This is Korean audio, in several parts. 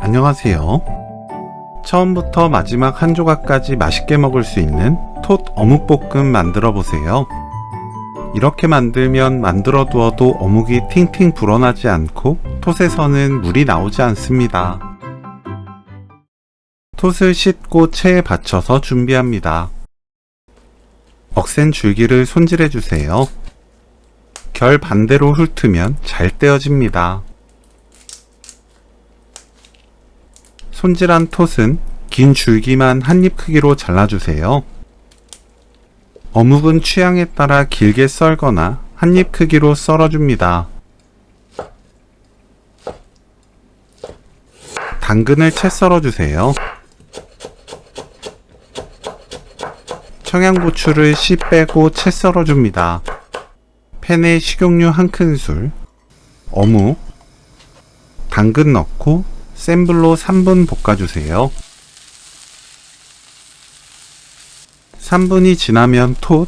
안녕하세요. 처음부터 마지막 한 조각까지 맛있게 먹을 수 있는 톳 어묵볶음 만들어 보세요. 이렇게 만들면 만들어 두어도 어묵이 팅팅 불어나지 않고 톳에서는 물이 나오지 않습니다. 톳을 씻고 체에 받쳐서 준비합니다. 억센 줄기를 손질해 주세요. 결 반대로 훑으면 잘 떼어집니다. 손질한 톳은 긴 줄기만 한입 크기로 잘라주세요. 어묵은 취향에 따라 길게 썰거나 한입 크기로 썰어줍니다. 당근을 채 썰어주세요. 청양고추를 씨 빼고 채 썰어줍니다. 팬에 식용유 1큰술, 어묵, 당근 넣고 센 불로 3분 볶아주세요. 3분이 지나면 톳,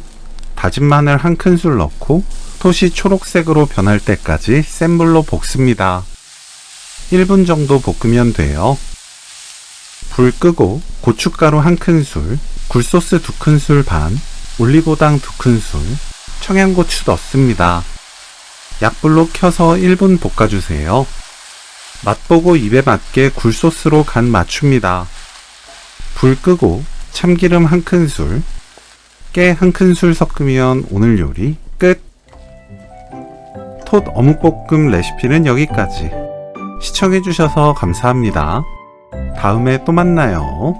다진 마늘 1큰술 넣고 톳이 초록색으로 변할 때까지 센 불로 볶습니다. 1분 정도 볶으면 돼요. 불 끄고 고춧가루 1큰술, 굴소스 2큰술 반, 올리고당 2큰술, 청양고추 넣습니다. 약불로 켜서 1분 볶아주세요. 맛보고 입에 맞게 굴소스로 간 맞춥니다. 불 끄고 참기름 1큰술, 깨 1큰술 섞으면 오늘 요리 끝! 톳 어묵볶음 레시피는 여기까지. 시청해주셔서 감사합니다. 다음에 또 만나요.